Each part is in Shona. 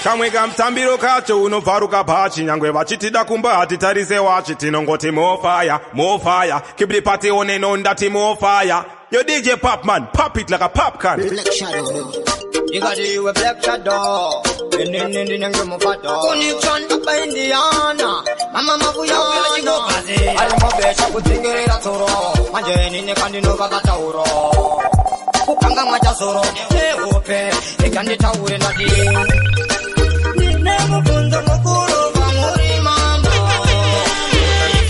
kamwega mtambiro kacho unovaruka pachi nyangwe vachitida kumba hatitarise wachi tinongoti mofire keep the party on and on that mofire. Yo DJ Pop man, pop it like a popcorn. Black Shadow, you got you a Black Shadow. In connection up by Indiana, Mama Mavuyana. I don't know better with the Toro. My Jenny in the Candino Gatoro. Ukanga Majasoro, open, they can get out in a day. Never put the Mokuro, Mamuri Mamma.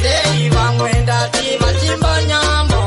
Say, Ivan went at the Matimbanyamo.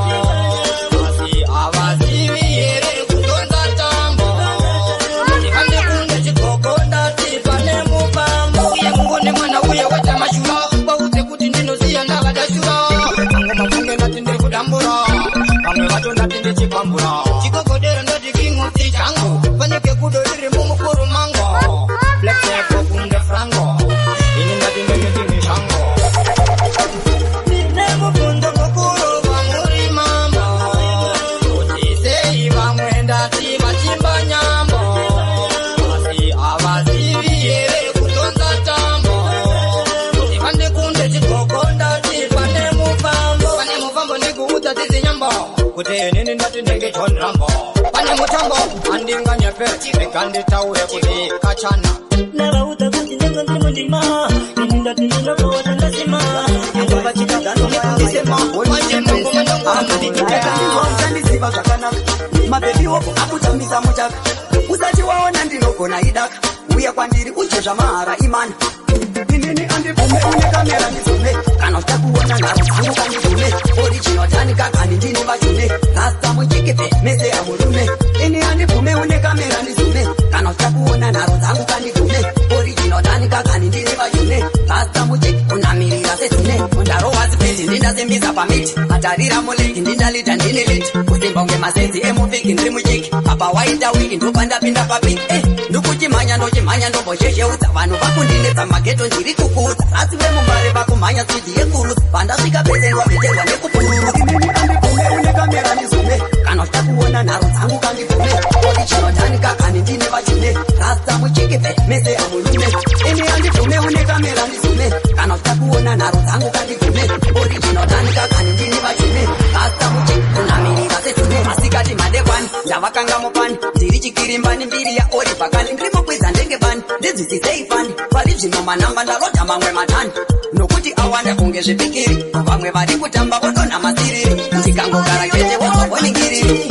Atarira moleki ndindalita ndineleti kusimbonge masenzi emuviki ndiri muchiki apa waita wiki ndopanda pinda papiki ndukuchimhanya ndochimhanya ndomboshesheudza vanhu vakundinetsa mageto ndiri kukuudza asi vemumbare vakumhanya swidhi yekurusa vandasvika peserwa viterwa nekupururu inini andigume une kamera ndizume kana uchida kuona nharo dzangu kandigume orichinotani kakani ndine vachine rasta muchikipe mese amulume ini andigume une kamera ndizume kana uchida kuona nharo dzangu kandigume orichinotani kakani ndine vachine rasta muchikipe unamirira sezune masikati madekwana ndavakanga mupani ndiri chikirimbani mbiri yaoriva kandi ndiri mukwidza ndenge bani ndidzisisei fani pali zvino manamba ndarota mamwe matani nokuti awanda kunge zvipikiri vamwe vari kutamba vodonha masiriri ndikangogara chete wozoboningiriri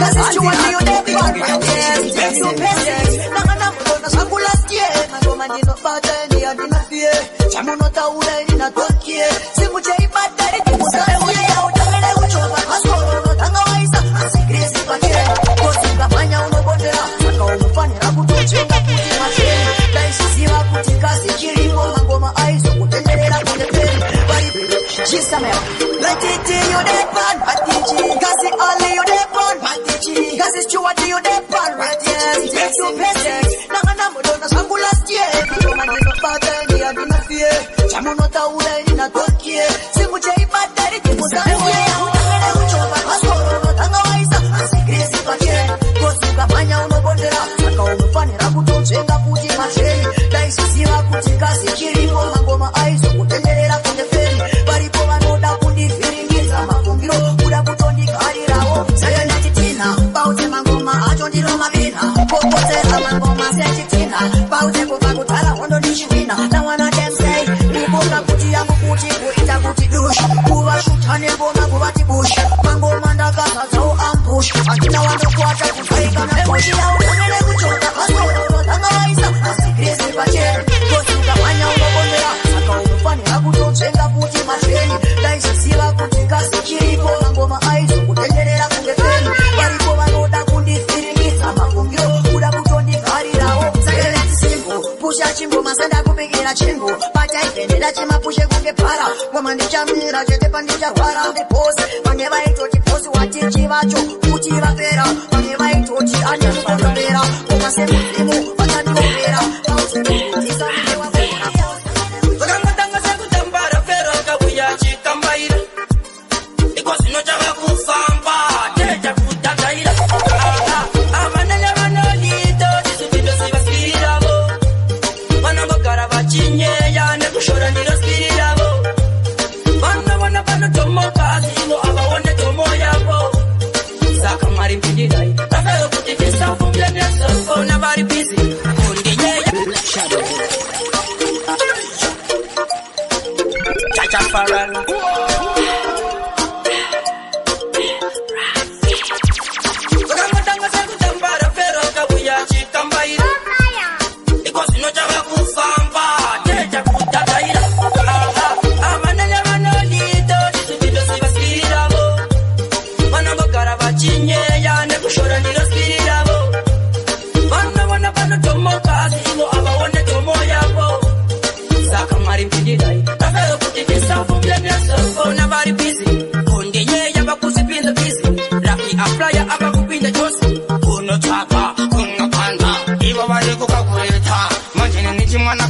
chamunotaura inina tokie simu chaibatari timusauyeya utangene kuchova masoro tanga waisa asikrisi pacheni kozingamanya unobondera saka unofanira kutochenga kuti macheni daisisiva kuti kazi chiripo mangoma aizokutenderera kundepeni varichisamea letiti yodepan patichi kazi ali yodepan patichi kazi stuwati yodepan radiant exupesek nangana mudona sangu last year katomandinobatani adinafie chamunotaura inina tokie simu chaibatari timusauyeya utangene kuchova masoro tanga waisa asikrisi pacheni kozingamanya unobondera saka unofanira kutochenga kuti macheni daisisiva kuti kazi chiripo mangoma aizokutenderera kundepeni varipo vanoda kundivhiringidza mafungiro kuda kutondigarirawo saka ndatitina paute mangoma acho ndiro mavina kokotera mangoma sechitina paute kubva kutara hondo ndichivina nawana densei riboka kuti yangu kuti kuita kuti dush kuvashuta nengoma kuvati bush mangoma ndakazadzawo ambush andina wandokwata kusaikana kushirawo unene kuchota pasoro tanga waisa asikrisi pacheni kozingamanya unobondera saka unofanira kutochenga kuti macheni daisisiva kuti kazi chiripo mangoma aizokutenderera kundepeni varipo vanoda kundivhiringidza mafungiro kuda kutondigarirawo sakeletisimbo pusha chingoma sandakupikira chingu pataivhendera chimapushe kunge para ngoma ndichamira chete pandicharwara ndipose vamwe vaitoti posi watichi vacho kuti vapera vamwe vaitoti ane mukonopera ngoma semuzimu vatandiopera vakangotanga sekutambara fero akauya chikambaira ikozvino chava kufamba teja kutakaira avananya vanodito tisutitosivasiravo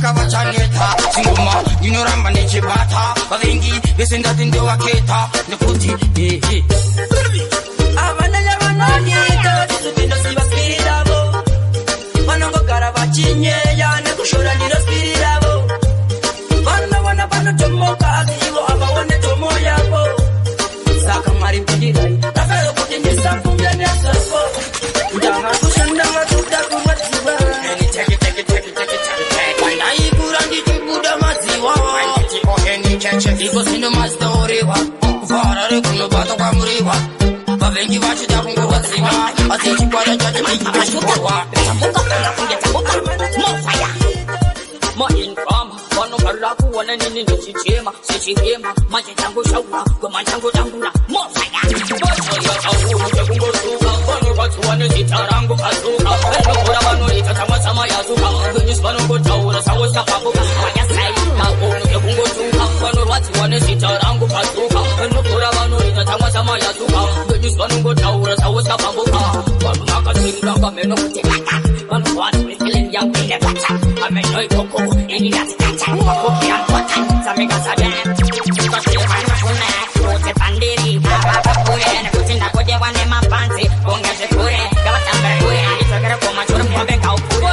vakavachaneta singoma ndinoramba nechibata vavengi vese ndati ndewaketa nekuti avananya vanonyita tizopindosiva spiri ravo vanongogara vachinyeya nekushora ndiro spiri ravo vanovana panotomoka ivo havaone tomo yavo saka mwari mpidirai rafero kuti ndisafunge nesafo ndanga kushanda matuta kurwadziwa kandaikura ndichibuda madziwa iko sino mazitauriwa kuvara rekunobata kwamuriwa vavengi vachida kungorwadziwa asi chikwara chacho chichiashurwa mainfama vanogarira kuona nini ndichichema sechirema manje changu shaura goma changu tambura mofaya vachayakauru chekungosuka vanorwadziwa nezita rangu azuka vanokora vanoita tamasama yazuka venyusi vanongotaura sawo sakapambuka vanyasai kaunu chekungosuka vanorwadziwa nezita rangu azuka vanokora vanoita tamasama yazuka venyusi vanongotaura sawo sakapambuka vanhu vakasiriranga meno kutekata vanhu vati veseleni yangu inekata ameno ikoko ininatikata makokia kwata samika sabe tukasirivana kune ute pandiri kakakure nekuti ndakodewa nemapanzi ungeze kure gavatambere kure anditokere komachuri mwombe ngaukure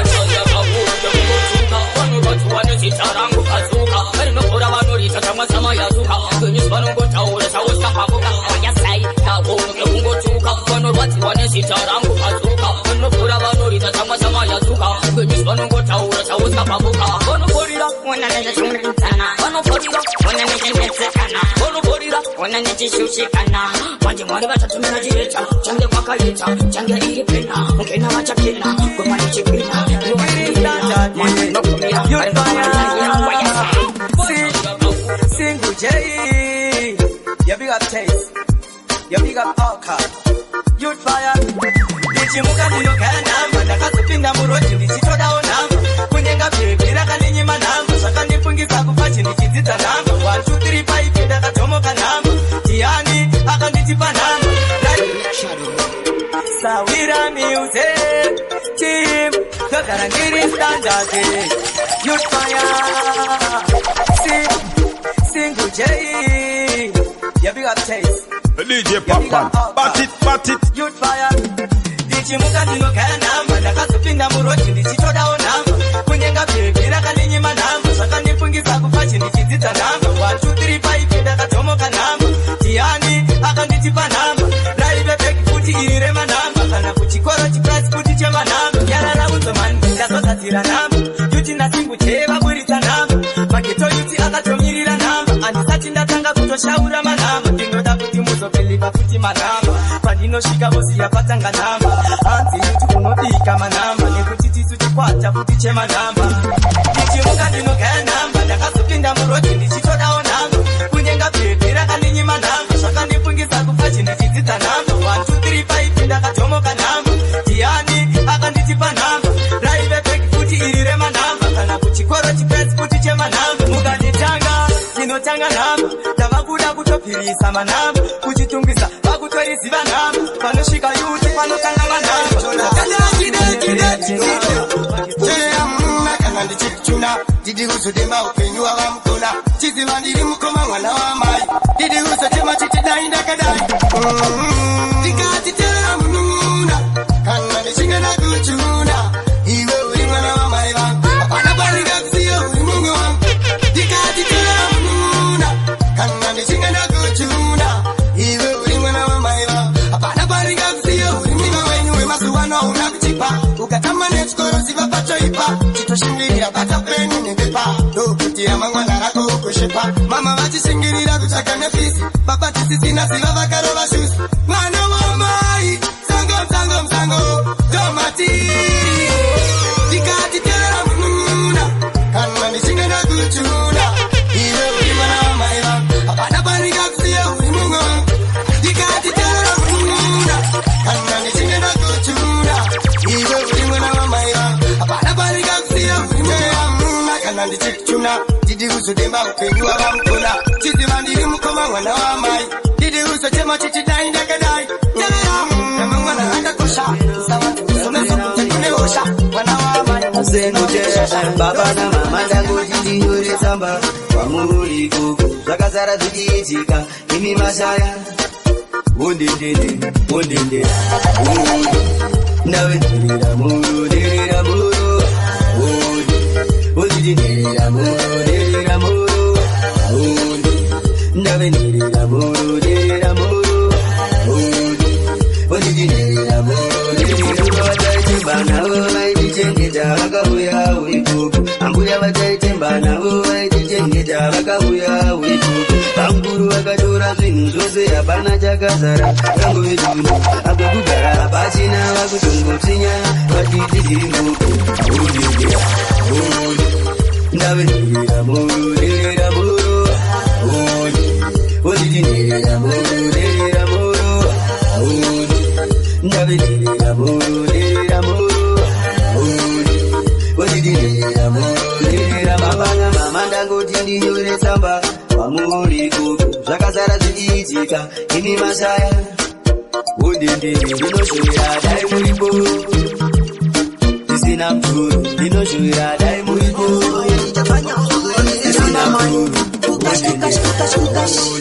vanorodziwa nezita rangu azuka varinokora vanorita tamasama yazuka venyusi vanongotaura sausakapambuka vanyasai kaunuke kungotuka vanorwadziwa nezita rangu azuka vanokora vanorita tamasama yazuka venyusi vanongotaura sausakapambuka vanokorira kuona nezvechimuritsana vanokorira kuona nezvemhetsekana vanokorira kuona nechishushikana manje mwari vachatumira chireta change kwakaita change iri pena mukena vachakena goma nechipina Single J, you big up taste, you big up alcohol, youth fire. Nichimuka ndinogara namba, ndakazopinda murodhi ndichitodawo namba, kunyenga pepera kaninyima namba, zvakandifungisa kufa chindichidzidza namba, 1 2 3 5 ndakatomoka namba, Tiani akanditipa namba, Sawira music team, ndagara ndiri standard, youth fire. Single J, you big up taste. DJ Popman, bat it. Youth fire. Ndichimuka ndinogara namba, ndakazopinda murodhi ndichitodawo namba, kunyenga pepera kaninyima namba, zvakandifungisa kufa chindichidzidza namba, 1 2 3 5 ndakatomoka namba, Tiani akanditipa namba, raive beki futi irema namba, kana kuchikoro chiprasi futi chema namba, yarara uzomani ndazogadzira namba, yuti nasingu cheva buritsa namba, mageto yuti akatomirira namba, andisati ndatanga kutoshaura manamba, ndinoda kuti muzopeliva futi manamba, pandinosvika voziya patanga namba, hanzi yuti unodika manamba, nekuti tisu chikwata futi chema namba, ndichimuka ndinogaya namba, ndakazopinda murodhi ndichitodawo namba, kunyenga pepera kaninyima namba, zvakandifungisa kufa chindichidzidza namba, 1 2 3 5 ndakatomoka namba, Tiani akanditipa namba, raive beki futi iri rema namba, kana kuchikoro chipesi futi chema namba, mukanditanga ndinotanga namba, ndavakuda kutopirisa manamba, kuchitungisa vakutoriziva namba, panosvika yuti panotanga manamba, kana ndichichuna ndidi kuzodemba upenyu hwavamukona chiziva ndiri mukoma mwana wamai ndidi kuzotema chitidai ndakadai ndikatitera munun'una kana ndichinge ndakuchuna iwe uri mwana wamai vangu hapana kwaringakusiya uri mumwe wangu ndikatitera munun'una kana ndichinge ndakuchuna iwe uri mwana wamai vangu hapana kwaringakusiya uri mumwe wenyu wemazuva ano hauna kuchipa ukatama nechikoro ziva pachoipa chitoshingirira bata peni nepepa ndokuti ramangwana rako ukoshepa mama vachishingirira kutsvaka nefisi baba tisisina ziva vakarova shusi mwana wamai sango tomatiri ndikatiterera munun'una kana ndichinge ndakuchuna iwe uri mwana wamai vangu hapana kwaringakusiya uri mumwe wangu ndikatiterera munun'una kana ndichinge ndakuchuna iwe uri mwana wamai vangu hapana kwaringakusiya uri mumwe wangu kana ndichikuchuna ndidi kuzodemba upenyu hwavamukona chiziva ndiri mukoma mwana wamai ndidi kuzochema chichidai ndakadai ramangwana rakakosha savantu somesokutekune hosha mwana wamai Semuche, baba na mama ndango jindiyore samba Wamuri kuku, zakazara zikiitika Imi masaya Undindindi, Nawe ndirira muru, Undindira muru, Nawe ndirira muru, Undindira muru, Bana oi dijengeta wakabuya uikuku ambuya vataitemba oi dijengeta wakabuya uikuku banguru vakatora zvinhu zvose hapana chakazara kangu vedunu akokugara pachina vakutongotsinya vatiti dziri nguku ndavendirira muru derera muru odidinderera muru derera muru ndavendirira muru derera muru odidinderera muru derera mabanga mama ndangoti ndiyore samba wamuri kuku zvakazara zvichiitika imi masaya udindiri ndinoshuvira dai muripo isina mturu ndinoshuvira dai muripo isina mturu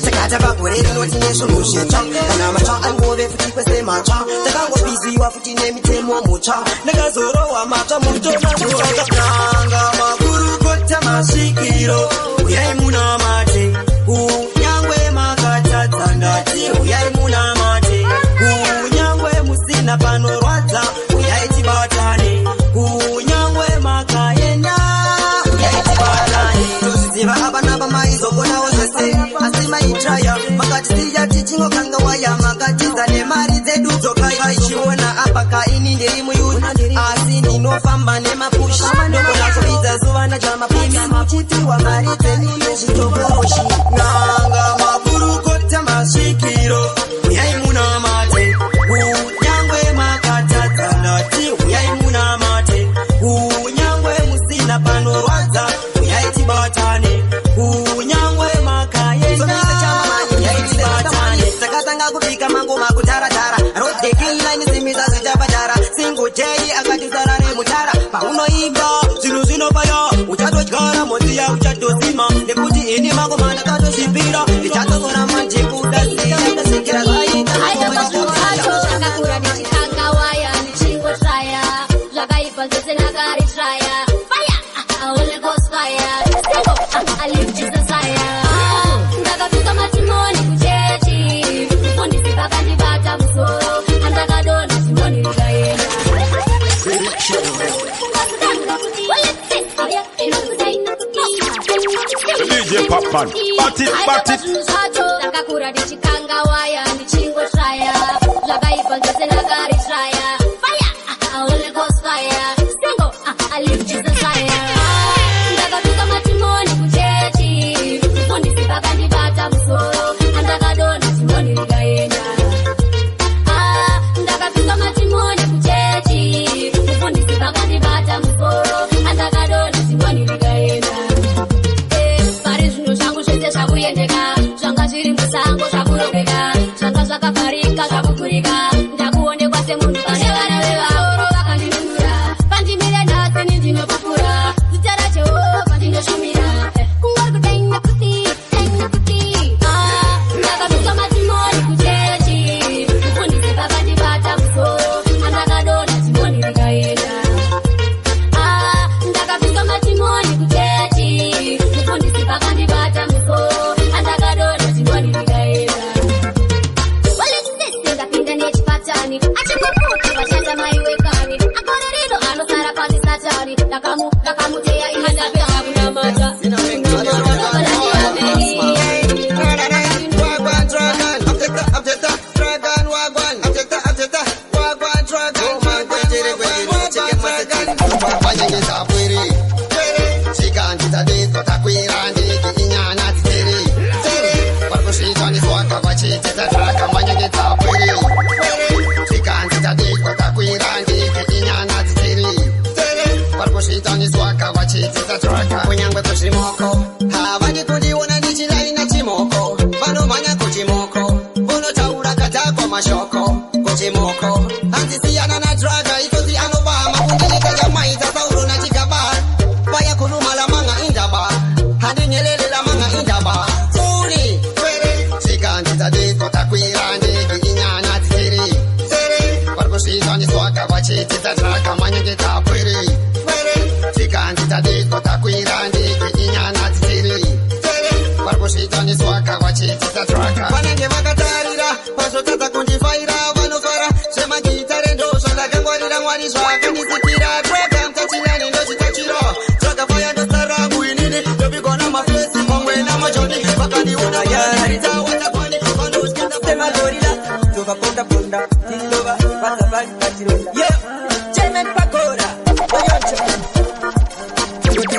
Takata bagorero noti nesolution kana macha angove futi kwese macha takangobiziwa futi nemitemo mucha nakazorowa macha mutona nanga makuru kota masikiro uyai muna mate unyangwe makatata ndati uyai muna mate unyangwe musina panorwadza uyai tibatane unyangwe makaenda uyai tibatane toziva abana bamaizokona wozese asi maitraya makati siya tichingo kanga waya makati zane mari dzedu dzokaichiona apa kaini ndiri muyuni asi ndinofamba nemapushi ndokona kuidza zuva najamapimi muchitiwa mari dzeni nezvitokoroshi nanga makurukota masvikiro uyai muna mate unyangwe makatadza ndati uyai muna mate unyangwe musina panorwadza uyai tibatane unyangwe makaenda uyai tibatane takatanga kupika mango makutaratara rodekeilaini simisa zichapatara singotei akatisara nemutara paunoimba zvinhu zvinopaya uchatodyara moziya uchatozima nekuti ini mango mandakatozvipira ndichatozona manjekudasiya ndasekera zvaita zvakakura ndichitanga waya ndichingotraya zvakaipa zvese ndakaritraya fire Holy Ghost fire I live Jesus fire ndakapika matimoni kuchechi mufundisi pakandibata musoro andakadona timoni rikaenda DJ Popman, bat it. Ndakakura ndichikanga waya ndichingotraya zvakaipa zvese ndakaritraya fire Holy Ghost fire single I live Jesus fire ndakapika matimoni kuchechi mufundisi pakandibata musoro andakadona timoni rikaenda ndakapika matimoni kuchechi mufundisi pakandibata musoro andakadona timoni rikaenda pari zvinhu zvangu zvese zvakuyendeka zvanga zviri musango zvakurongeka zvanga zvakaparika zvakukurika ndakuonekwa semunhu pane vana vevaoro vakandinunura pandimire nhasi ndinopupura zita raJehovha ndinoshumira kungori kutenga kuti ndakapika matimoni kuchechi mufundisi pakandibata musoro andakadona timoni rikaenda ndakapika matimoni kuchechi mufundisi pakandibata musoro andakadona timoni rikaenda walesese ndapinda nechipatani achikokuti vashanda maiwekani akorerido anosara pasi satani ndakamuteya ine ndapedza kunamata kunyangwe kuchimoko havadi kundiona ndichilaina chimoko vanomhanya kuchimoko unotaura katako mashoko kuchimoko handisiyana na draga ikozi anobama kundilika chamaita sauro nachika tatraka manyengeta pwere tikandita disco takwira ndiki inyana titiri varkusvitaniswaka vachitita traka vanenge vakatarira pazotadza kundifaira vanofara semagitare ndozvo ndakangwarira mwari zvakanisikira program tachinyani ndozvitachiro zvakafaya ndosara kuinini ndobigona mafesi momwe namajoni vakandiona yaritawatakwani vandoskendaamadorira tovapondaponda tindova vazavari pachironda jemen pakora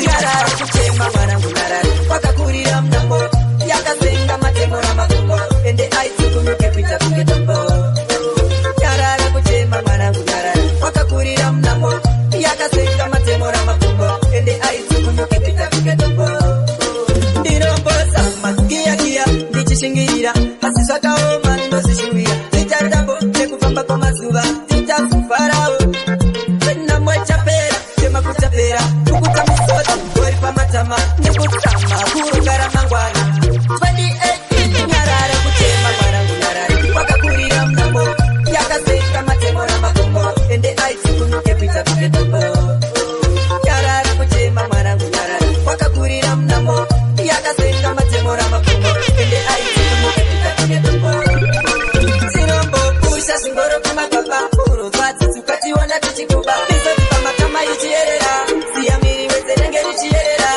yarara kuchema mwarangu narara wakakurira mnambo yakasenga matemo namakumbo ende aitsikunuke kuita kunge tombo yarara kuchema mwarangu narara wakakurira mnambo yakasenga matemo namakumbo ende aitsikunuke kuita kunge tombo ndinombosa makiyakiya ndichishingirira asi zvakaoma ndozvishuwira tichatambo nekufamba kwamazuva tichakufarawo namwe chapera chema kuchapera kukuta misodzi gori pamatama nekutama kurugara mangwana 2018 nyarara kuchema mwarangu nyarara wakakurira mnambo yakasenga matemo namakombo ende aitsikunuke kuita kunge tombo nyarara kuchema mwarangu nyarara wakakurira mnambo yakasenga matemo namakombo ende aitsikunuke kuita kunge tombo sinombokusha zvingoro kumagaba urovadzi tukationa tichikuba bisoti pamatama ichierera siya miri wezerenge richierera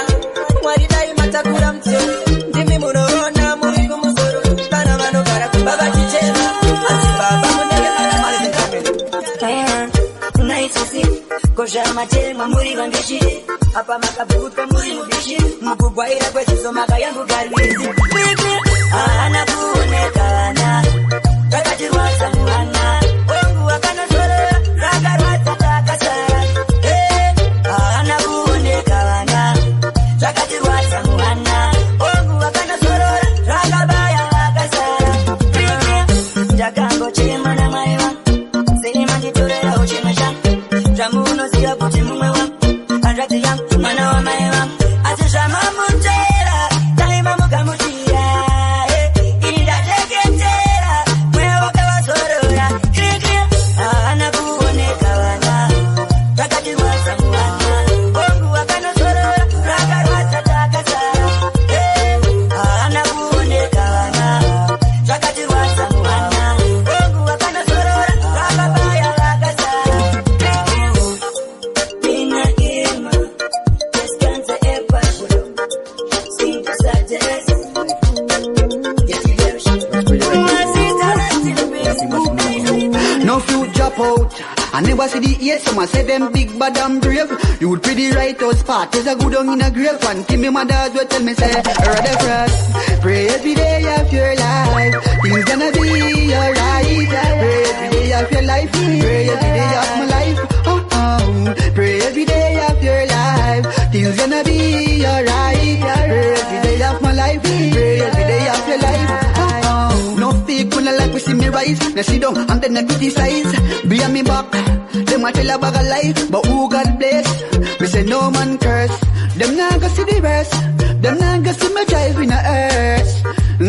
mwari dai matakura mtsoro ndimi munoona muri kumusoro vana vanogara kumba vachichema asi baba munenge mana mari dzekamene unaisisi kozha matema muri vangeshi apa makabvutwa muri mubishi mukugwaira kweziso makayangu garwizi haana kuonekana kakatirwadza mwana ongu akanosorora rakarwadza takasara haana kuonekana zvakatirwadza mwana ongu akanosorora rakabaya vakasara ndakangochema namai vangu senemanditorerawo chimwe changu zvamunoziva kuti mumwe wangu hanzvadzi yangu mwana wamai vangu asi zvamamutera taimamugamuchira ini ndateketera mweya wakavazorora haana kuoneka vana vakatirwadza mwana ongu vakanosorora rakarwadza takasara haana kuoneka vana zvakatirwadza mwana ongu vakanosorora rakabaya vakasara mina ima descansa epasho sintosadesi No fruit drop out. I never see the ears, some say them big bad and brave. You would pretty right out spot, is a good on in a grave. One thing me mother will tell me say, rather cross. Pray every day of your life, things gonna be alright. Pray every day of your life, pray every day of my life. Pray every day of your life, things gonna be alright. Pray every day of my life, pray every day of your life. No fake when I like we see me rise. Now sit down and then I criticize. Be on me back, them a tell a bag of life. But who God bless, we say no man curse. Them not go see the rest, them not go see me drive in the earth.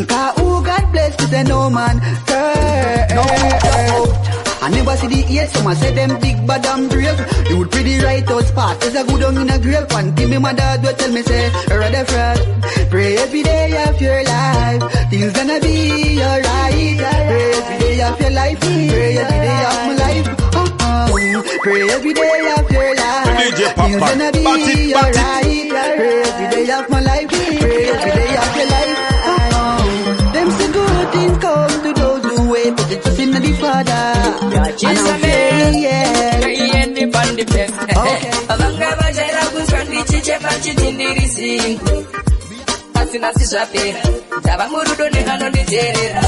Cause who God bless, we say no man curse. No, I never see the ears, some say them big bad and brave. You would pretty right out spot, is a good on in a grave. One thing me mother will tell me say, rather frost. Pray every day of your life, things gonna be alright. Pray every day of your life, pray every day of my life. Pray every day of your life, things gonna be alright. Pray every day of my life, pray every day of your life. Them say good things come to those who wait, but it's in the Father. And I'm saying yes. Vanga vajera kuswandi chichepa chitindirisingu asina sishapera ndava murudo nehanonditerera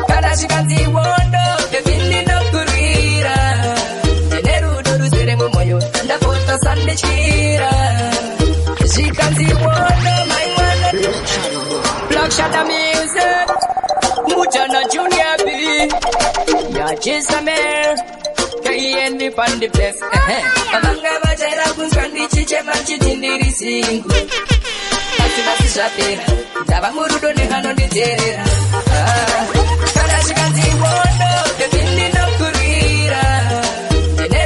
kana chikanzi wondo ndevindi nokurira ndine rudo ruzere mumwoyo ndapota sandichira chikanzi wondo maiwana Black Shadow Music Mujana Junior B Yachisamer Kayendi pandi place Avanga vajera kunskandi chichepa chitindirisingu asina sishapera ndava murudo nehanonditerera kana chikanzi wondo ndevindi nokurira ndine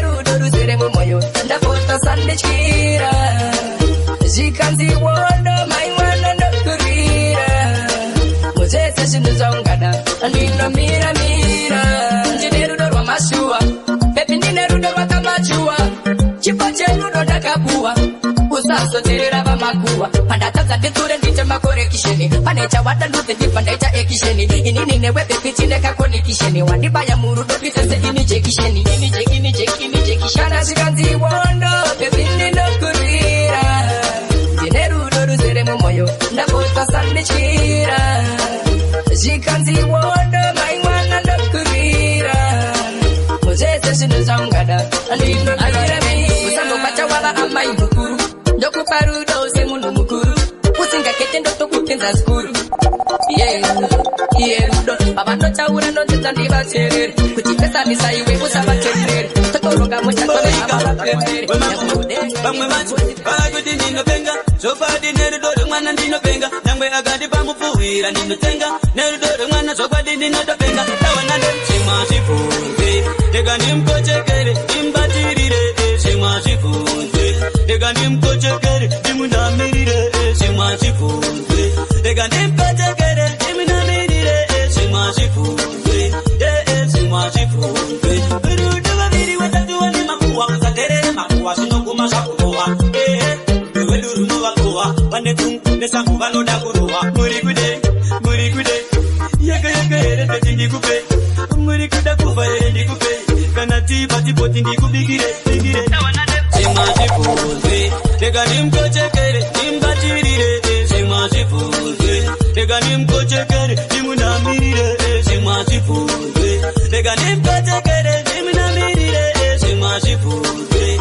kisheni panecha wadaluze ndipandaita ekisheni inini newe baby tineka koni kisheni wandibaya murudo pitese inije kisheni inije kishana zikanzi wondo baby ninokurira dinerudo ruzere mu moyo ndabota sandichira zikanzi wondo maimwana ndokurira muzese sinozamgada alino ayiremi usando bacha wala amai mukuru ndokuparudo semunu mukuru usinga kete ndoto kutenza skuru rudo baba ndo chaura ndo tsandiba cherere kuti pesa misaiwe usaba cherere totoroga mocha kone ababa cherere bamwe bantu bagudi ninopenga zopadi nerudo mwana ndinopenga nyangwe agadi pamufuhira ndinotenga nerudo mwana zopadi ndinopenga tawana ndo chima chifunze tega nimkochekere imbatirire chima chifunze tega nimkochekere imunamirire chima chifunze tega nimkochekere imunamirire chima chifunze chima chifunze rudo babiri watatu wani makuwa usaterere makuwa sinokuma shakuwa weduru no wakuwa wanetum nesangu vanoda kuruwa muri kude yega ere ndikupe muri kuda kuva ere ndikupe kana tiba tipoti ndikubigire chima chifunze tega nimkochekere imbatirire chima chifunze tega nimkochekere imunamirire chima chifunze tega nimkochekere imunamirire chima chifunze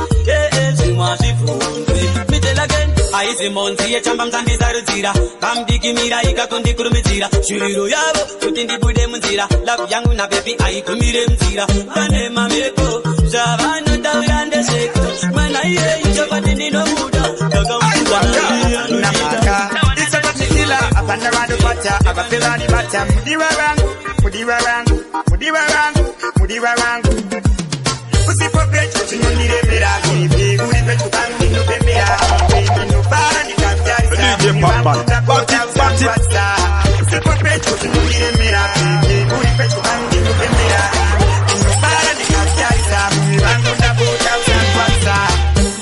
chima chifunze mitelagen aizi monzi yechamba mzandizarudzira kamdikimira ikakondikurumizira shuriro yavo kuti ndibude munzira lavu yangu na bebi aikumire munzira vane mamepo zvavanotaura ndezveko mwana iye ichopati ndinomuda takamudanaaka isokotikila apanda vandu pacha avapelani vacha mudiva vangu usipopecho chinondiremera ivi uri pecho pangu ndinopembera ndinobara ndikavyarisa usipopecho chinondiremera ivi uri pecho pangu ndinopembera ndinobara ndikavyarisa mumwe vangu ndapota usangwasa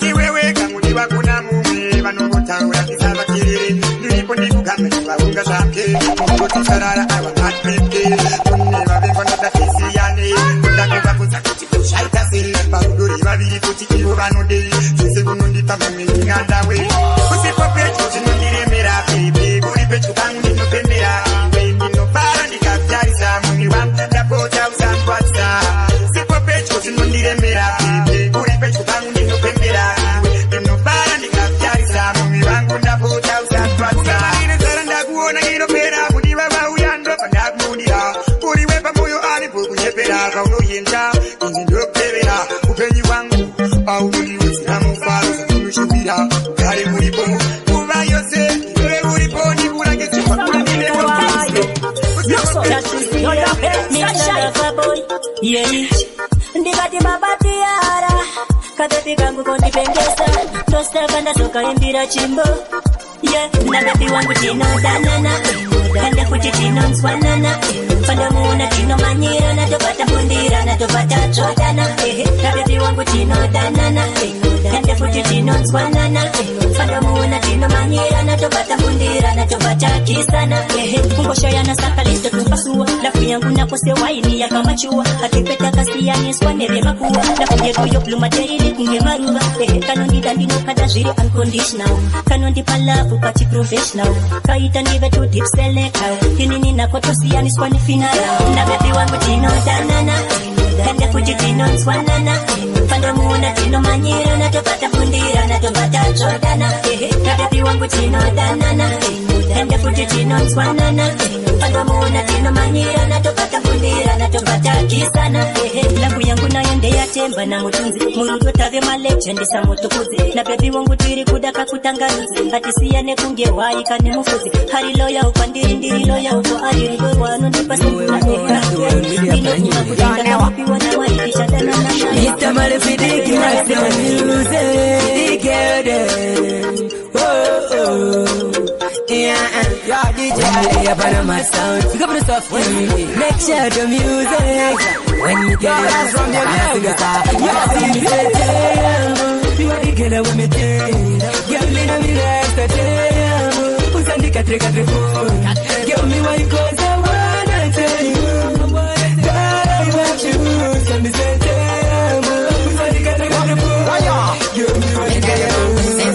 ndiwewe kangu ndivakuna mumwe vanongotaura ndisavakerere ndiripo ndikugamira vaunga zvake ungotisarara avakatete kune vavengwa ndodatisiyane ndakuvabvunza kuti kushaita sei parudori vaviri kuti ivo vanodei zvese kunondipa mumwe ndingandawe usipo pecho chinondiremera bebe uri pecho kangu ndinopembera iwe ndinobara ndikavyarisa mumwe wangu ndapota usangwasa usipo pecho chinondiremera bebe uri pecho kangu ndinopembera iwe ndinobara ndikavyarisa mumwe wangu ndapota usangwasa inezara ndakuona inopera kudiva vauya ndopa ndakumudira uriwe pamoyo aripo kunyepera kaunoyenda ini ndopevera upenyu wangu aunodiwedzera mufaro zvakunoshuvira ugare muripo kuva yose iwe uripo ndikati mabatiara kabebi kangu kondipengesa ndosaka ndazokaimbira chimbo na bebi wangu tinodanana ende kuti tinonzwanana pandomuona tinomanyirana tobata bundirana tobata tsvodana na bebi wangu tinodanana ende kuti tinonzwanana pandomuona tinomanyirana tobata bundirana tobata kisana kungoshoyana saka listo tupasua lafu yangu nakose waini yakamachua akipeta kasiyaniswa nevemakuwa nakunyeruyo pluma daily kunge maruva kanondida ndinokada zviri unconditional kanondipa lavu pati professional kaita ndive to deep selector inini nakotosiyaniswa nefinala na bebi wangu tinodanana ende kuti tinonzwanana pandomuona tinomanyirana tobata bundirana tobata tsvodana na bebi wangu tinodanana ende kuti tinonzwanana pandomuona tinomanyirana tobata bundirana tobata kisana lavu yangu nayo ndeyatemba na mutunzi murudo tave malegend samutukudzi na bebi wangu tiri kudaka kutanganudzi atisiyane kunge waika nemufuzi hari loya upandiri ndiri loya uko ariri wano ndipasunguna ndinokuma kutenga wapiwa na waikishadana Mr. Malefidiki Master Music Yeah, DJ up on my sound. You got the stuff when you make sure the music. When you get it from the star, you see me say, you are the girl with me. Girl, me no me rest the day. Usandika trigger the phone. Give me why cause I wanna tell you that I want you. So me say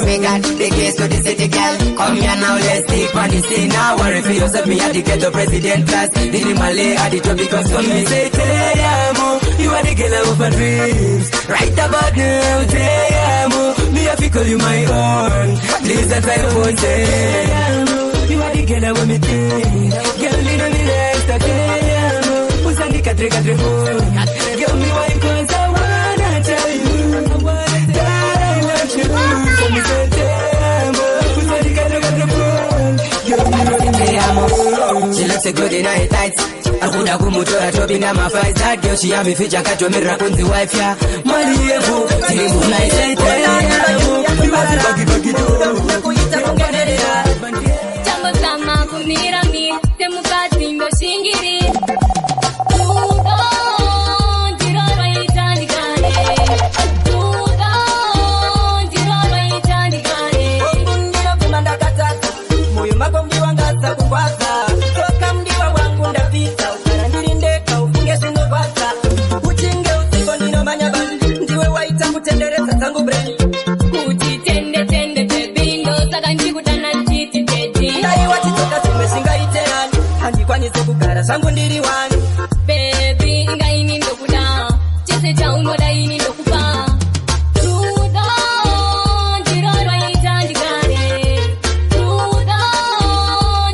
we got the case to the city girl. Come here now, let's take on the scene now. Worry for yourself, me at the ghetto president class. The Malay at the top because come me say, te amo. You are the girl of my dreams. Right about now, te amo. Me have to call you my own. Please that I won't say, te amo. You are the girl of me think. Girl, little me extra, te amo. Who's on the country phone? Give me one cause I wanna tell you that I want you. So me say, te amo. Who's on the country phone? Give me one te amo. She looks so good in her tights. Akuda kumutoa topi na mafai. That girl she have me feature kacho mira kunzi wife ya mali yevu tirimu na isete Jambo kama kumira mi temuka timbo shingiri Tudo jiroro itandikane Tudo jiroro itandikane Mbundiro kumanda katata moyo mako mdiwa ngasa kukwasa Toka mdiwa wangu ndapita ukarandilindeka ufunge sino kwasa Uchinge usiko nino manyabani ndiwe waita kutendereza tangu breni Kuti tende tende tebindo saka njikutana chiti teti Ndai wachitoka tumeshinga iterani Handi kwanyise kugara sangu ndiri wani Baby inga ini ndokuda Chese cha unoda ini ndokupa Tudo jiroro itandikane Tudo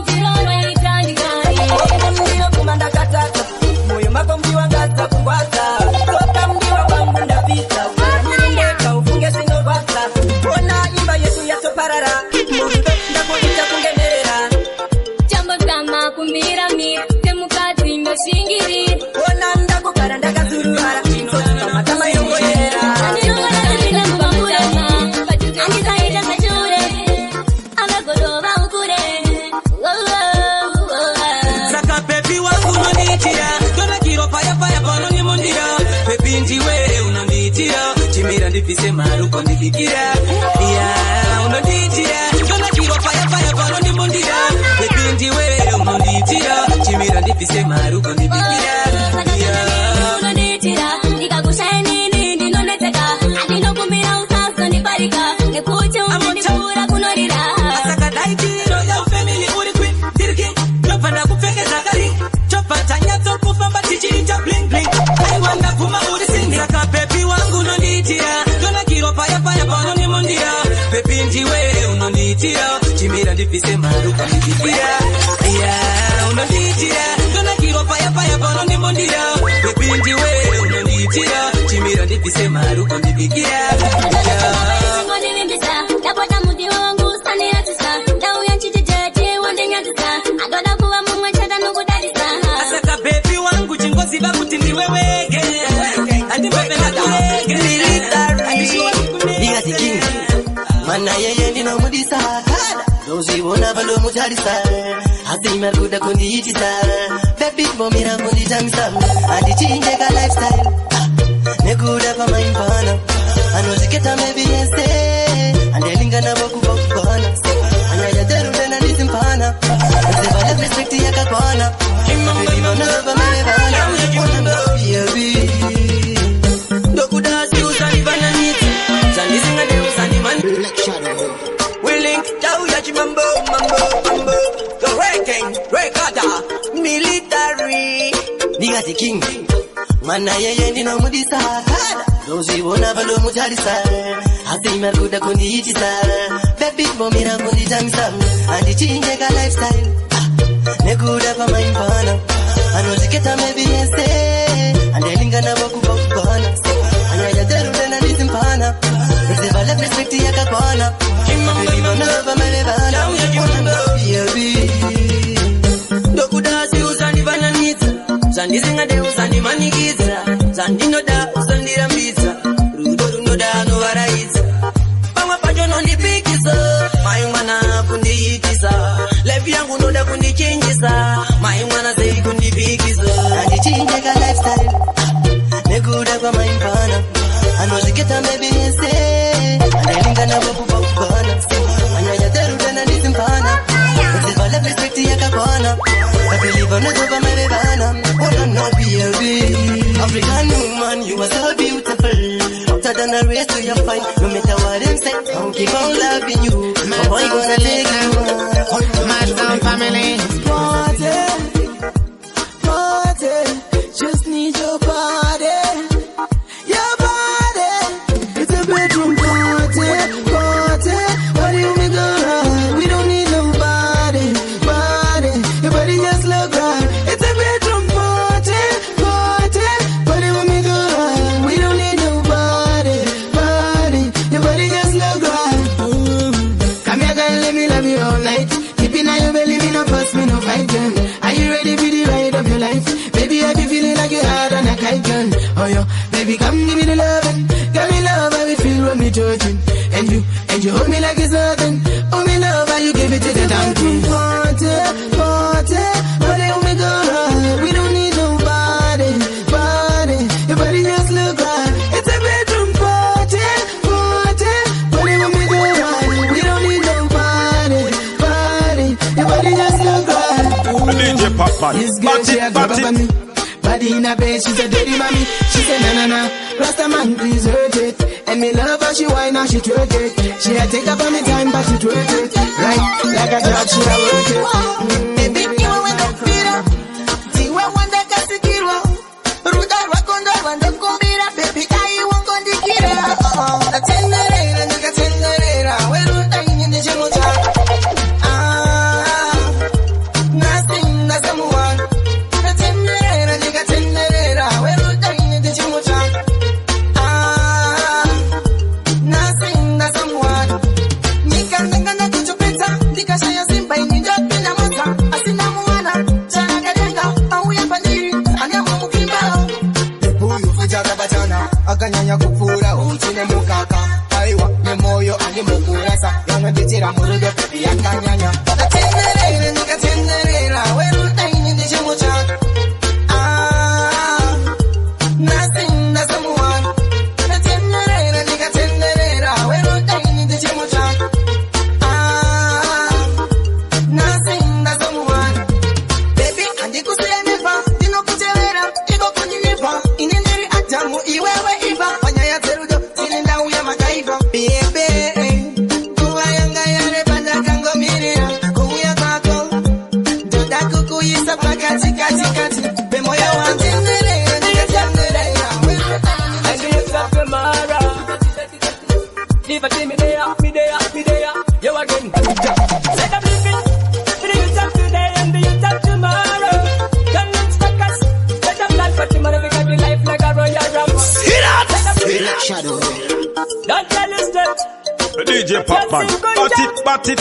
jiroro itandikane Mbundiro kumanda katata moyo mako mdiwa ngasa kukwasa Toka mdiwa wangu ndapita ukarandilindeka ufunge sino kwasa Ona imba yetu yato parara Murudo ndakuita kungenerera Jambo kama kumira mi temuka timbo shingiri Ona ndakugara ndakazuruhara Sosina matama yongo yera Saka baby wangu unanitia Dona kiro paya paya pano ni mundira Baby ndiwe unanitia Chimira ndipise maruko ndifikira Yeah, unanitia Dona kiro paya paya pano ni mundira Baby ndiwe unanitia Chimira ndipise maruko ndifikira Yeah unanitira ndikakushainini ndinoneteka andinokumira usasa ndiparika nekuti unandipura kunorira Asaka daitiro ya family uri queen diriki Chopanda kupekeza kari Chopata nyato kufamba chichita bling bling I wanda kuma uri sing Saka baby wangu unanitira Dona kiro paya paya pano ni mundira Baby ndiwe unanitira Chimira ndipise maruka ndifikira Yeah unanitira Dona kiro paya paya pano ni mundira Baby ndiwe unanitira Chimira ndipise maruka ndifikira Yeah ngonilimbisa ndapota muti wangu saniyatisa ndauya nchititete wandenyatisa agoda kuva mumwe chata nukudalisa Asaka baby wangu chingozi bakuti ndiwe wege Andi mbependa kulege Diga the king. Mana yeye ndino mudisa kada. Dozi wona balo mutarisa. Hasi markuda kundi itisa. Baby bomira mundi jamisa. Andi change ka lifestyle. Nekuda pa maimbana. Anoziketa maybe yense. Andi lingana boku boku bana. Anaya teru tena disimpana. Nse bala respect yaka kwana. Baby bona ba mele bana. Ona baby. Dokuda si usani bananiti Zani singa de usani man We link Tau yachi mambo The wrecking Rekada Military Diga the king. Mana yeye ndino mudisa kada. Dozi wona balo mutarisa. Hasi markuda kundi itisa. Baby bomira kundi jamisa. Andi change ka lifestyle. Nekuda pa maimbana. Anoziketa maybe yense. Andi lingana boku boku bana. Anaya teru tena disimpana. Nse bala respect yaka kwana. Baby bona ba mele bana. Ona baby. Dokuda si usani bananiti Zani singa de usani manigiza Zani no da usani rambiza Rudo da no varaiza Pama pajo no nipikiza Mayumana kundi itisa Life yangu no da kundi chingiza Mayumana sei kundi pikiza Andi change ka lifestyle. Nekuda kwa maimbana. Anoziketa maybe yense. Andi lingana boku boku bana. Anaya teru tena disimpana. Nse bala than the rest of your fight. No matter what them say, I'll keep on loving you. My boy gonna take you on. My town family. Party, just need your body. Your body. It's a bedroom party. What do you make alright? We don't need nobody. Your body just look right. It's a bedroom party. What do you make alright? We don't need nobody. Your body just look right. Come here, girl, let me love you all night. Keep it on your belly, me no fuss, me no fight, girl. Are you ready for the ride of your life? Baby, I be feeling like you're hard on a kite, girl. Oh, yo, baby, come give me the loving. Give me love, how we feel when we judging. And you hold me like it's nothing. Oh, me love, how you give it to the donkey. Party, what do you make alright? We don't need nobody. Your body just look right. It's a bedroom party. What do you make alright? We don't need nobody. Your body just look right. DJ Popman, This girl, she a grab up on me. Body in her bed, she's a dirty mommy. She say na. Rasta man, please hurt it. And me love her, she whine now, she twerk it. She a take up on me time, but she twerk it. Right, like a dog, she a work it. Baby, you want to feel her. Tiwa wanda kasikirwa. Ruda wakonda wanda kumbira. Baby, I want kondikira. Atenderera, nika tenderera. Weruda inyende chemuta. Nothing, that's someone. Atenderera, nika tenderera. Weruda inyende chemuta. Nothing, that's someone. Nika ndengana kuchopeta. Nika shaya simpa ininjoki na mota. Asina muwana. Chana kadenga. Auya paniri. Anyama mukimba. Ebuyu fujaga batana akanyanya kupura uchine mukaka aiwa nemoyo andi mukurasa yana bitira murudo pepi yakanyanya Atenderera, nika tenderera. Weruda inyende chemuta. Nothing, that's someone. Atenderera, nika tenderera. Weruda inyende chemuta. Nothing, that's someone. Baby, andikusiyemepa, ndinokuchewera, ikokunyipa, inenderi atamu iwewe iva, fanya ya terudo, tilinda uya makaiva. Baby, kuwa yanga yare panda kango mirira, kuya kwako, doda kukuyisa pakati kati, be moyo wangu. Atenderera, nika tenderera, And do you stop tomorrow? Leave a team me there. You again. Set up living. Do you stop today and do you stop tomorrow? Don't let's focus. Set up life for tomorrow because the life like a royal rumble. Set up living. shadow Don't tell you step. DJ Popman, bat it.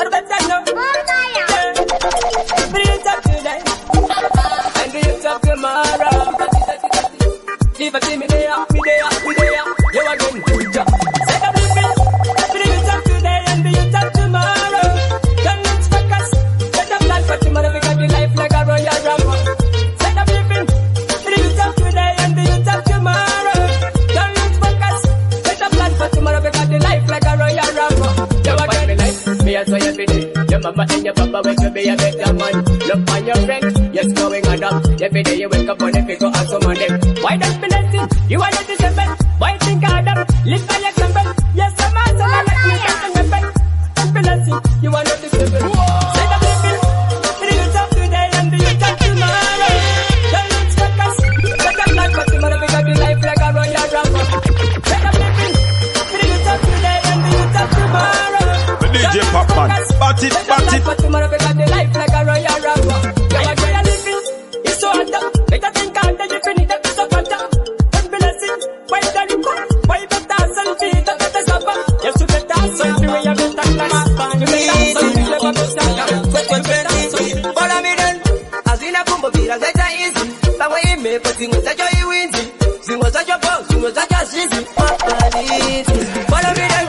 Or better no. Yeah. Do you stop today? And do you stop tomorrow? Leave a team me there. You again. Set up living. Do you stop today and do you stop tomorrow? Don't let's focus. Set up life for tomorrow because the life like a royal rumble. Set up living. Do you stop today and do you stop tomorrow? Don't let's focus. Set up life for tomorrow because the life like a royal rumble. You again. Me I say every day. Your mama and your papa wake to be a better man. Look on your friend, yes going on up. Every day you wake up on the go and some on them. Why don't be letting you are not disabled? Why think hard up? Live by example. Yes, I'm like me and my friend. Don't be letting you are not disabled. Set up living. Do you talk today and do you talk tomorrow? Don't let's focus. Set up life for tomorrow because the life like a royal rumble. Set up living. Do you talk today and do you talk tomorrow? DJ Popman, bat it. For tomorrow because the life like a royal rumble. You are going to living. It's so hard. Better think hard that you finish the piece of contact. Don't be letting. Why don't you come? Why better selfie? Don't better stop. Yes, you better selfie. We have better class. You better selfie. You better selfie. Follow me then. Azina kumbo bila zeta easy. Sawa ime pati ngozajo iwinzi. Zingozajo po, zingozajo zizi. Follow me then.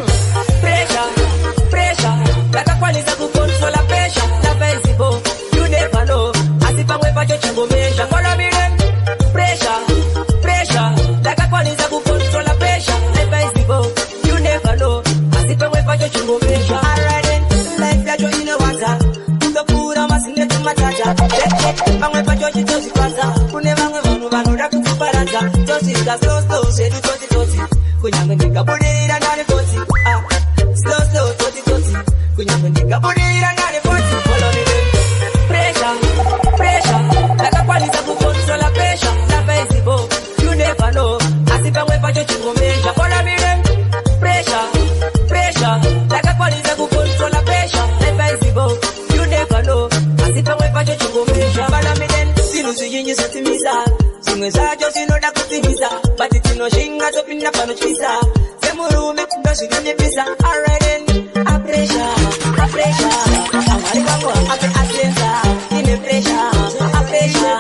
Pressure. Like a quality to control a pressure. La face bo. ndozvinondipisa already a pressure amwari vangu ape atenza ine pressure a pressure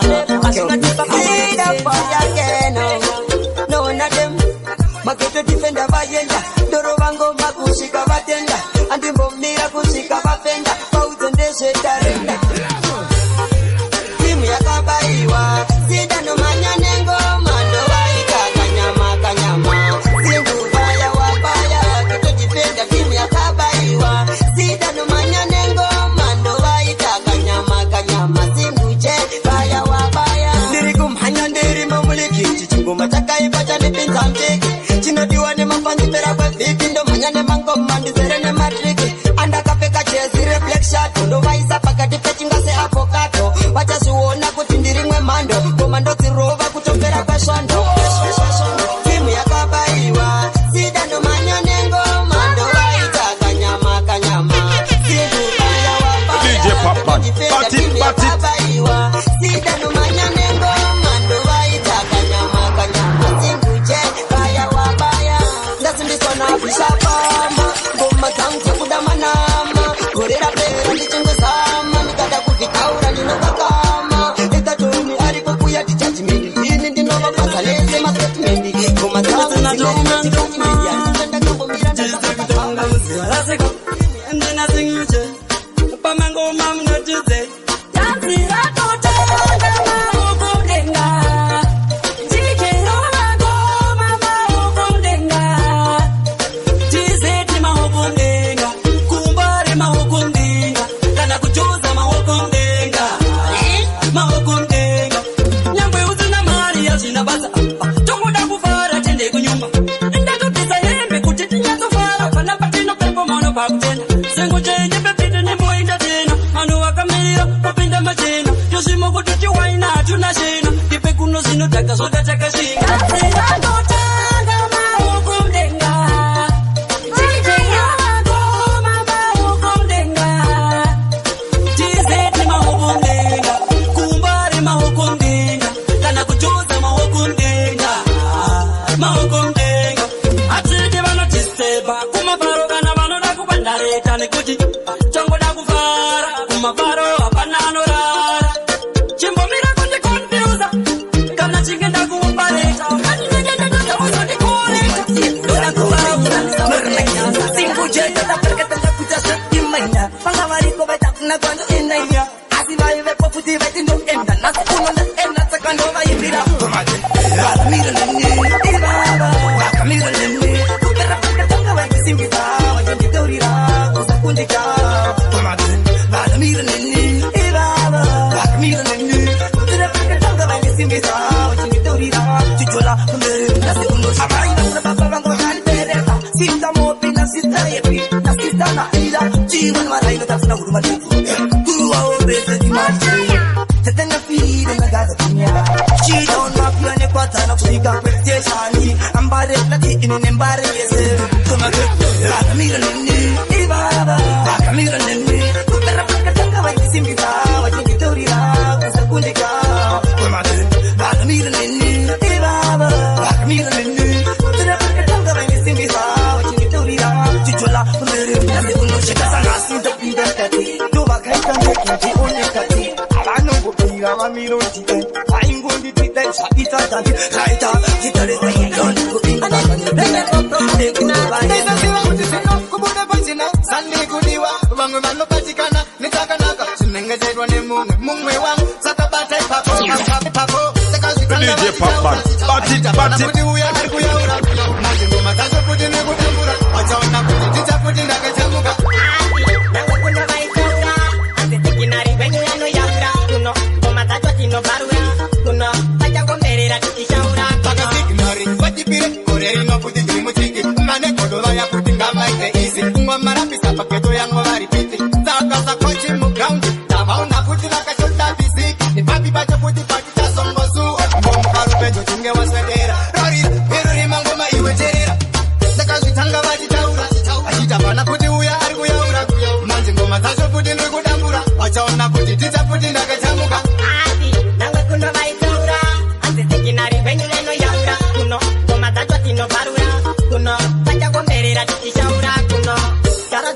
asinatipa kuida payakeno no na dem mageto defender vayenda doro vango makusika vatenda andimbomira kusika vapenda pauzendezvetarenda timu yakabaiwa sidano manyane ngoma ndovaika kanyama singuvaya wabaya geto defender timu yakabaiwa sidano manyane ngoma ndovaika kanyama singuje vaya wabaya ndiri kumhanya ndiri mamulikiti chingoma chakaipa chanipinza mtiki chinodiwa nemapanzipera kwevhiki ndomhanya nemangoma ndizere nematriki andakapfeka jezi reblack shot ndovaisa pakati pechingase avokato vachazviona kuti ndirimwe mhando ngoma ndodzirova kutopera kwesvondo timu yakabaiwa sida ndomhanya nengoma ndovaita kanyama singuvaya wabaya timu yakabaiwa sida ndomhanya nengoma ndovaita kanyama singuje vaya wabaya ndasimbisona zvishapama ngoma dzangu dzekuda manama gorera pera ndichingozama ndikada kuzvitaura ndinokakama ekatorumi ari kukuya tichajimendi ini ndinovakwadza nese mastatemendi ngoma dzangu dzinaomatikatimendi andikandakambomira ndakaaaseka ndinasinyuje pamangoma munotidze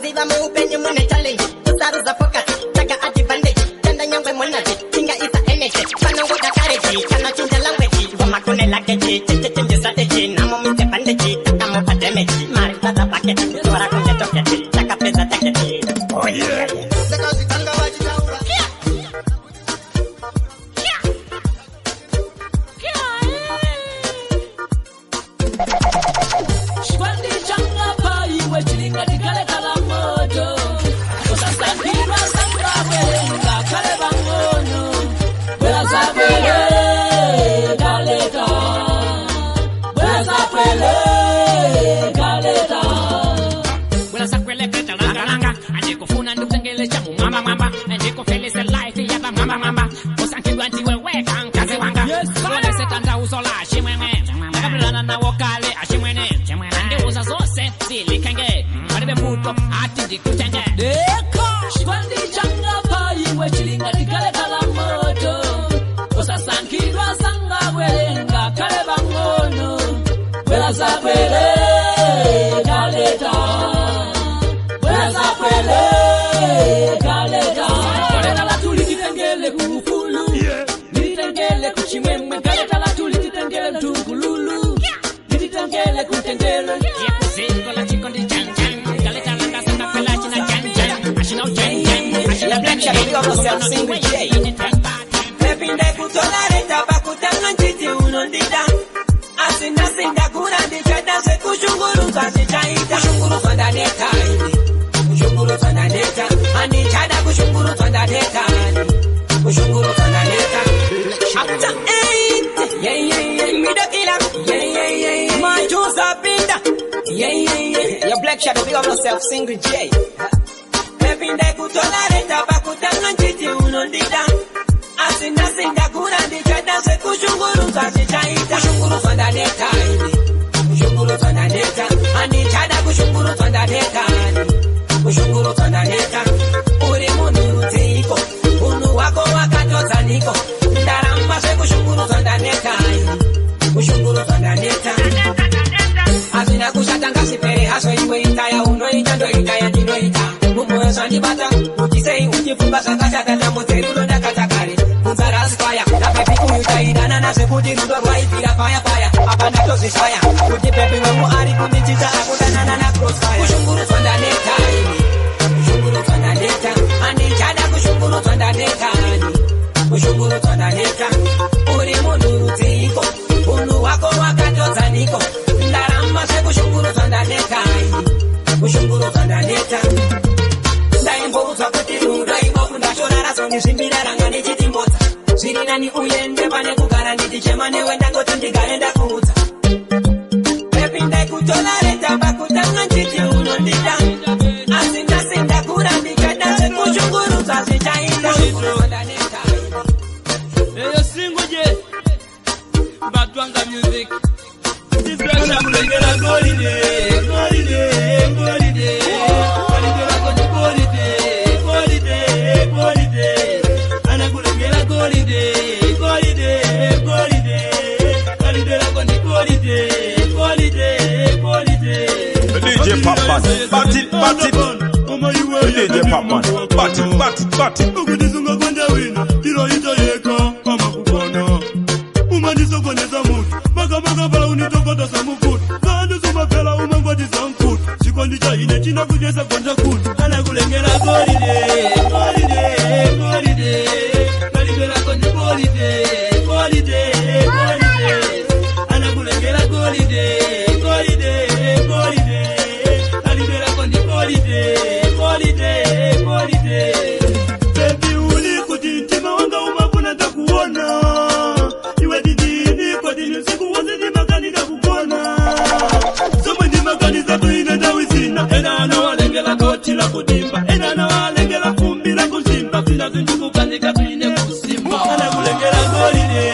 Maziva muupenye mune challenge. Usaruza focus, taka advantage. Tenda nyangwe mwenaji, tinga isa energy. Panongo da courage, kana chinja language. Goma kone lakeji, change strategy. Namo mise bandeji, taka mopa damage. Mari tata packet, swara konje toketi. Taka pesa taketi. Oh yeah. Saka zikanga wajitaura. Single J. Pepinde kutolareta bakutanga njiti unondida. Asinda sinda kurandi chada se kushunguru zazi chaita. Kushunguru twanda neta ini. Kushunguru twanda neta. Ani chada kushunguru twanda neta ini. Kushunguru twanda neta. Uri munuru teiko. Unu wako wakatota niko. Ndaramba se kushunguru twanda neta ini. Kushunguru twanda neta. Asina kushatanga sipere haso iwe itaya unoita ndoita ndinoita mumoyo sandibata uchisei uchifunga sakashata tamutserulo ndakatakare kunzara aspaya napepi kuyutaidana nasekuti rudo rwaipira paya paya apa ndatozvishaya kuti pepi wemu ari kundichita akudanana na crossfire kushunguru twanda neta ini kushunguru twanda neta andichada kushunguru twanda neta ini kushunguru twanda neta uri munhu rutseiko unhu wako wakatodzaniko ndaramba sekushunguru twanda neta ini kushunguru twanda neta ndaimboudza kuti rudo imoku ndashorara sonizvimbira ranga ndichitimbodza zviri nani uyende pane kugara ndichichema newe ndangoti ndigare ndakuudza pepi ndaikutolareta pakutanga njiti unondida asi ndasindakura ndichada sekushungurudza zvichaita eyo singoje batwanga music Disgrasha kulengera golide DJ Popman, bat it. DJ Popman, bat it. Ukudizunga kwenda wina, ilo itoyeka kama kupona. Umanisokoneza mutu, maka pala unitokota samukutu. Zandu sumapela umangwati zankutu. Sikondi cha ine china kujesa kwenda kutu. Anakulengela golide. Kalibela kondi golide. Anakulengela golide. Kalibela kondi golide. Baby uli kutintima wanga umavuna takuona. Iwe didini kwa dini siku wazi ni makanika kukona. Somwe ni makanisa tuine dawisina. Ena anawalengela kochi la kudimba. Ena anawalengela kumbi la kusimba. Sina zinjuku kanika tuine kusimba. Anakulengela golide.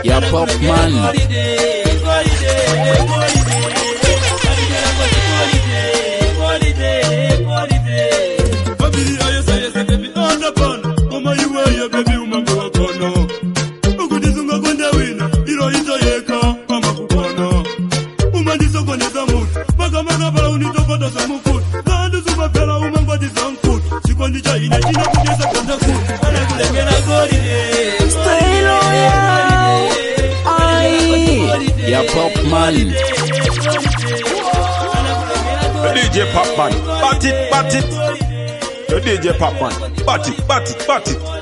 Ya Popman. Baby, umangwa kono. Ukudizunga kwenda wina, ilo itoyeka. Popman. The DJ Popman, bat it, bat it. The DJ Popman, bat it, bat it, bat it.